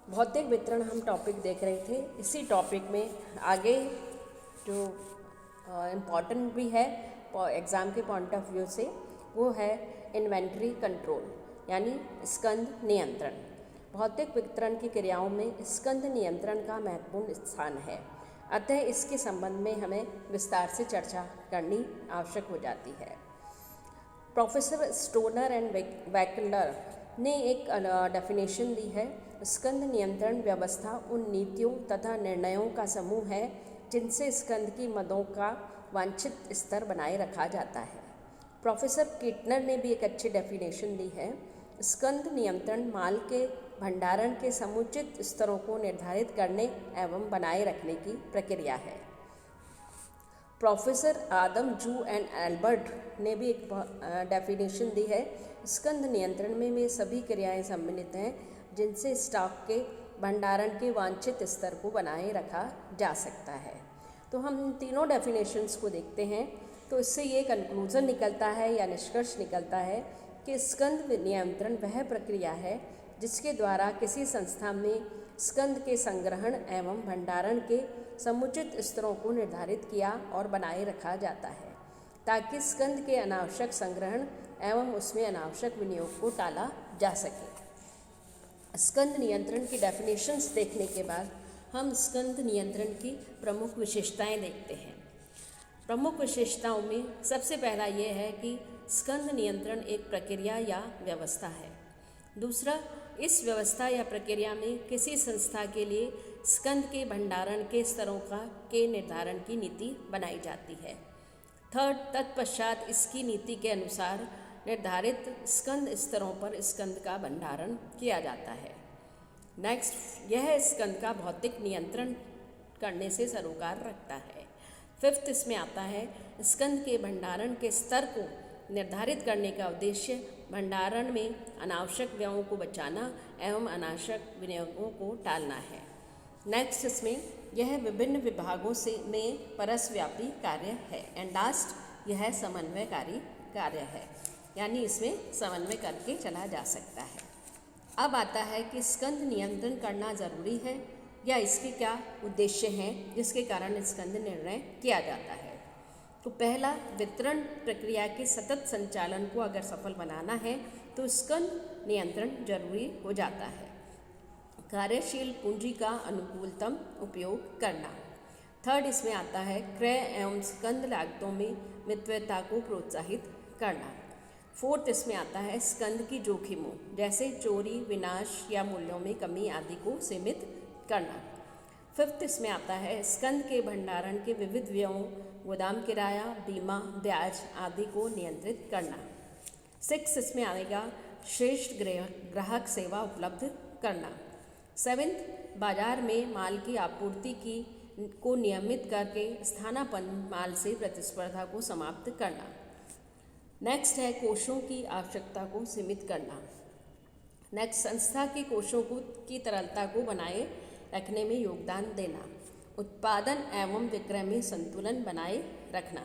भौतिक वितरण हम टॉपिक देख रहे थे। इसी टॉपिक में आगे जो इम्पॉर्टेंट भी है एग्ज़ाम के पॉइंट ऑफ व्यू से, वो है इन्वेंटरी कंट्रोल यानी स्कंद नियंत्रण। भौतिक वितरण की क्रियाओं में स्कंद नियंत्रण का महत्वपूर्ण स्थान है, अतः इसके संबंध में हमें विस्तार से चर्चा करनी आवश्यक हो जाती है। प्रोफेसर स्टोनर एंड वैकलर ने एक डेफिनेशन दी है। स्कंद नियंत्रण व्यवस्था उन नीतियों तथा निर्णयों का समूह है जिनसे स्कंद की मदों का वांछित स्तर बनाए रखा जाता है। प्रोफेसर किटनर ने भी एक अच्छी डेफिनेशन दी है। स्कंद नियंत्रण माल के भंडारण के समुचित स्तरों को निर्धारित करने एवं बनाए रखने की प्रक्रिया है। प्रोफेसर आदम जू एंड एल्बर्ट ने भी एक डेफिनेशन दी है। स्कंद नियंत्रण में वे सभी क्रियाएं सम्मिलित हैं जिनसे स्टॉक के भंडारण के वांछित स्तर को बनाए रखा जा सकता है। तो हम इन तीनों डेफिनेशंस को देखते हैं तो इससे ये कंक्लूजन निकलता है या निष्कर्ष निकलता है कि स्कंद नियंत्रण वह प्रक्रिया है जिसके द्वारा किसी संस्था में स्कंद के संग्रहण एवं भंडारण के समुचित स्तरों को निर्धारित किया और बनाए रखा जाता है ताकि स्कंद के अनावश्यक संग्रहण एवं उसमें अनावश्यक विनियोग को टाला जा सके। स्कंद नियंत्रण की डेफिनेशंस देखने के बाद हम स्कंद नियंत्रण की प्रमुख विशेषताएं देखते हैं। प्रमुख विशेषताओं में सबसे पहला ये है कि स्कंद नियंत्रण एक प्रक्रिया या व्यवस्था है। दूसरा, इस व्यवस्था या प्रक्रिया में किसी संस्था के लिए स्कंद के भंडारण के स्तरों के निर्धारण की नीति बनाई जाती है। थर्ड, तत्पश्चात इसकी नीति के अनुसार निर्धारित स्कंद स्तरों पर स्कंद का भंडारण किया जाता है। नेक्स्ट, यह स्कंद का भौतिक नियंत्रण करने से सरोकार रखता है। फिफ्थ, इसमें आता है स्कंद के भंडारण के स्तर को निर्धारित करने का उद्देश्य भंडारण में अनावश्यक व्ययों को बचाना एवं अनावश्यक विनियोगों को टालना है। नेक्स्ट, इसमें यह विभिन्न विभागों से में परस्व्यापी कार्य है। एंड लास्ट, यह समन्वयकारी कार्य है, यानी इसमें समन्वय करके चला जा सकता है। अब आता है कि स्कंद नियंत्रण करना ज़रूरी है या इसके क्या उद्देश्य हैं जिसके कारण स्कंद निर्णय किया जाता है। तो पहला, वितरण प्रक्रिया के सतत संचालन को अगर सफल बनाना है तो स्कंद नियंत्रण जरूरी हो जाता है। कार्यशील पूंजी का अनुकूलतम उपयोग करना। थर्ड, इसमें आता है क्रय एवं स्कंद लागतों में मितव्ययता को प्रोत्साहित करना। फोर्थ, इसमें आता है स्कंद की जोखिमों जैसे चोरी, विनाश या मूल्यों में कमी आदि को सीमित करना। फिफ्थ, इसमें आता है स्कंद के भंडारण के विविध व्ययों, गोदाम किराया, बीमा, ब्याज आदि को नियंत्रित करना। सिक्स, इसमें आएगा श्रेष्ठ ग्राहक सेवा उपलब्ध करना। सेवेंथ, बाजार में माल की आपूर्ति को नियमित करके स्थानापन्न माल से प्रतिस्पर्धा को समाप्त करना। नेक्स्ट है कोषों की आवश्यकता को सीमित करना। नेक्स्ट, संस्था के कोषों की तरलता को बनाए रखने में योगदान देना। उत्पादन एवं विक्रय में संतुलन बनाए रखना।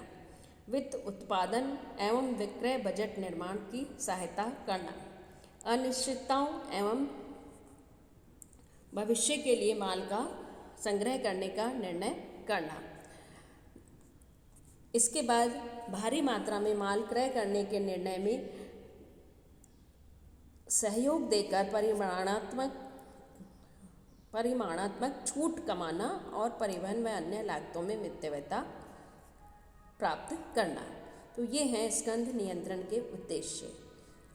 वित्त, उत्पादन एवं विक्रय बजट निर्माण की सहायता करना। अनिश्चितताओं एवं भविष्य के लिए माल का संग्रह करने का निर्णय करना। इसके बाद भारी मात्रा में माल क्रय करने के निर्णय में सहयोग देकर परिमाणात्मक छूट कमाना और परिवहन व अन्य लागतों में मितव्ययता प्राप्त करना। तो ये हैं स्कंद नियंत्रण के उद्देश्य।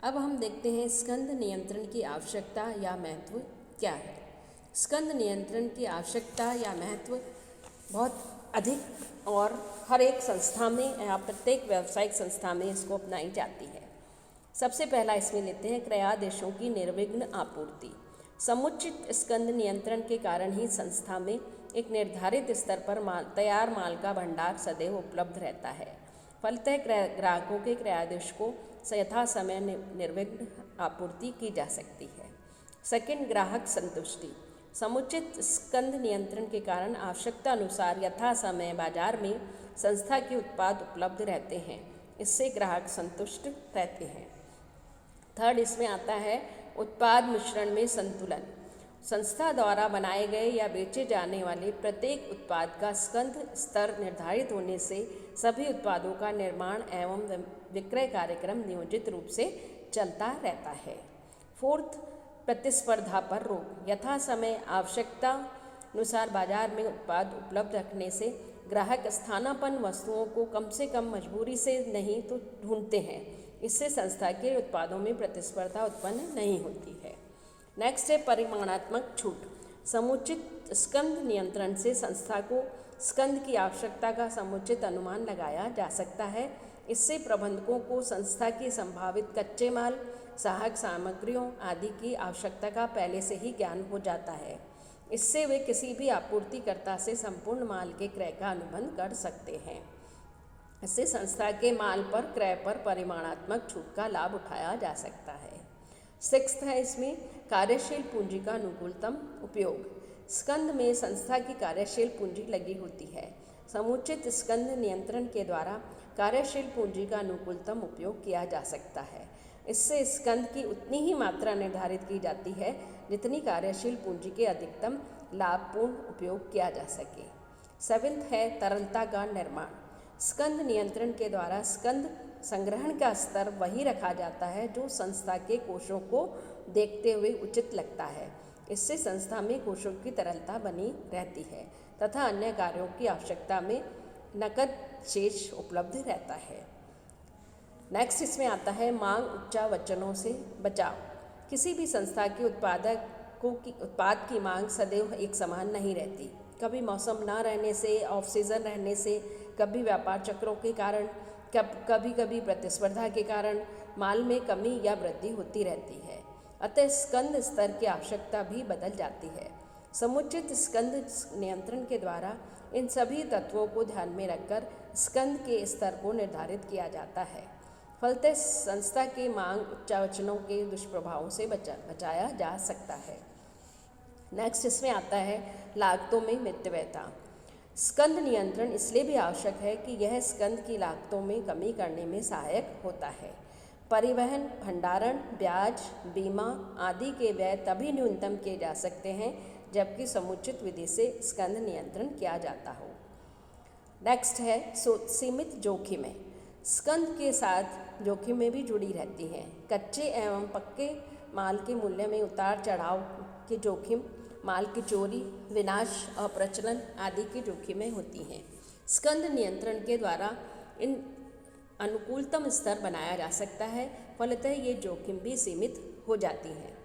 अब हम देखते हैं स्कंद नियंत्रण की आवश्यकता या महत्व क्या है। स्कंद नियंत्रण की आवश्यकता या महत्व बहुत अधिक और हर एक संस्था में या प्रत्येक व्यावसायिक संस्था में इसको अपनाई जाती है। सबसे पहला इसमें लेते हैं क्रयादेशों की निर्विघ्न आपूर्ति। समुचित स्कंद नियंत्रण के कारण ही संस्था में एक निर्धारित स्तर पर तैयार माल का भंडार सदैव उपलब्ध रहता है। फलतः ग्राहकों के क्रयादेश को यथा समय निर्विघ्न आपूर्ति की जा सकती है। सेकंड, ग्राहक संतुष्टि। समुचित स्कंद नियंत्रण के कारण आवश्यकता अनुसार यथा समय बाजार में संस्था के उत्पाद उपलब्ध रहते हैं, इससे ग्राहक संतुष्ट रहते हैं। थर्ड, इसमें आता है उत्पाद मिश्रण में संतुलन। संस्था द्वारा बनाए गए या बेचे जाने वाले प्रत्येक उत्पाद का स्कंध स्तर निर्धारित होने से सभी उत्पादों का निर्माण एवं विक्रय कार्यक्रम नियोजित रूप से चलता रहता है। फोर्थ, प्रतिस्पर्धा पर रोक। यथा समय आवश्यकता अनुसार बाजार में उत्पाद उपलब्ध रखने से ग्राहक स्थानापन्न वस्तुओं को कम से कम मजबूरी से नहीं तो ढूंढते हैं। इससे संस्था के उत्पादों में प्रतिस्पर्धा उत्पन्न नहीं होती है। नेक्स्ट है परिमाणात्मक छूट। समुचित स्कंध नियंत्रण से संस्था को स्कंध की आवश्यकता का समुचित अनुमान लगाया जा सकता है। इससे प्रबंधकों को संस्था की संभावित कच्चे माल, सहायक सामग्रियों आदि की आवश्यकता का पहले से ही ज्ञान हो जाता है। इससे वे किसी भी आपूर्तिकर्ता से संपूर्ण माल के क्रय का अनुबंध कर सकते हैं। इससे संस्था के माल पर क्रय पर परिमाणात्मक छूट का लाभ उठाया जा सकता है। सिक्स्थ है इसमें कार्यशील पूंजी का अनुकूलतम उपयोग। स्कंध में संस्था की कार्यशील पूंजी लगी होती है। समुचित स्कंध नियंत्रण के द्वारा कार्यशील पूंजी का अनुकूलतम उपयोग किया जा सकता है। इससे स्कंध की उतनी ही मात्रा निर्धारित की जाती है जितनी कार्यशील पूंजी के अधिकतम लाभपूर्ण उपयोग किया जा सके। सेवेंथ है तरलता का निर्माण। स्कंध नियंत्रण के द्वारा स्कंध संग्रहण का स्तर वही रखा जाता है जो संस्था के कोषों को देखते हुए उचित लगता है। इससे संस्था में कोषों की तरलता बनी रहती है तथा अन्य कार्यों की आवश्यकता में नकद शेष उपलब्ध रहता है। नेक्स्ट इसमें आता है मांग उच्चावचनों से बचाव। किसी भी संस्था के उत्पाद की मांग सदैव एक समान नहीं रहती। कभी मौसम न रहने से, ऑफ सीजन रहने से, कभी व्यापार चक्रों के कारण, कभी प्रतिस्पर्धा के कारण माल में कमी या वृद्धि होती रहती है। अतः स्कंध स्तर की आवश्यकता भी बदल जाती है। समुचित स्कंध नियंत्रण के द्वारा इन सभी तत्वों को ध्यान में रखकर स्कंध के स्तर को निर्धारित किया जाता है। फलतः संस्था के मांग उच्चावचनों के दुष्प्रभावों से बचाया जा सकता है। नेक्स्ट इसमें आता है लागतों में मितव्ययता। स्कंध नियंत्रण इसलिए भी आवश्यक है कि यह स्कंध की लागतों में कमी करने में सहायक होता है। परिवहन, भंडारण, ब्याज, बीमा आदि के व्यय तभी न्यूनतम किए जा सकते हैं जबकि समुचित विधि से स्कंध नियंत्रण किया जाता हो। नेक्स्ट है सीमित जोखिमें। स्कंध के साथ जोखिमें भी जुड़ी रहती हैं। कच्चे एवं पक्के माल के मूल्य में उतार चढ़ाव के जोखिम, माल की चोरी, विनाश, अप्रचलन आदि की जोखिमें होती हैं। स्कंध नियंत्रण के द्वारा इन अनुकूलतम स्तर बनाया जा सकता है। फलतः ये जोखिम भी सीमित हो जाती हैं।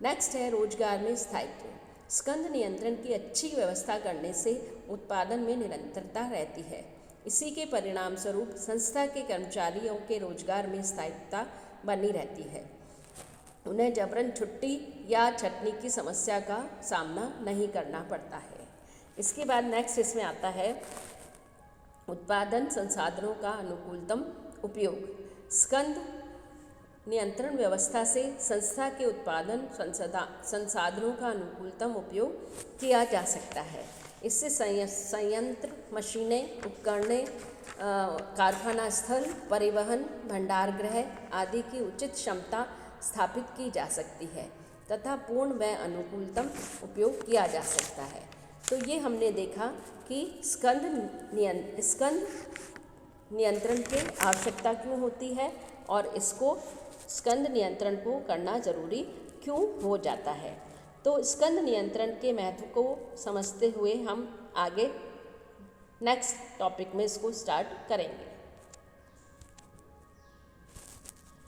नेक्स्ट है रोजगार में स्थायित्व। स्कंध नियंत्रण की अच्छी व्यवस्था करने से उत्पादन में निरंतरता रहती है। इसी के परिणाम स्वरूप संस्था के कर्मचारियों के रोजगार में स्थायित्वता बनी रहती है। उन्हें जबरन छुट्टी या छटनी की समस्या का सामना नहीं करना पड़ता है। इसके बाद नेक्स्ट इसमें आता है उत्पादन संसाधनों का अनुकूलतम उपयोग। स्कंध नियंत्रण व्यवस्था से संस्था के उत्पादन संसाधनों का अनुकूलतम उपयोग किया जा सकता है। इससे संयंत्र, मशीनें, उपकरणें, कारखाना स्थल, परिवहन, भंडारगृह आदि की उचित क्षमता स्थापित की जा सकती है तथा पूर्ण व अनुकूलतम उपयोग किया जा सकता है। तो ये हमने देखा कि स्कंध नियंत्रण की आवश्यकता क्यों होती है और इसको स्कंध नियंत्रण को करना ज़रूरी क्यों हो जाता है। तो स्कंध नियंत्रण के महत्व को समझते हुए हम आगे नेक्स्ट टॉपिक में इसको स्टार्ट करेंगे।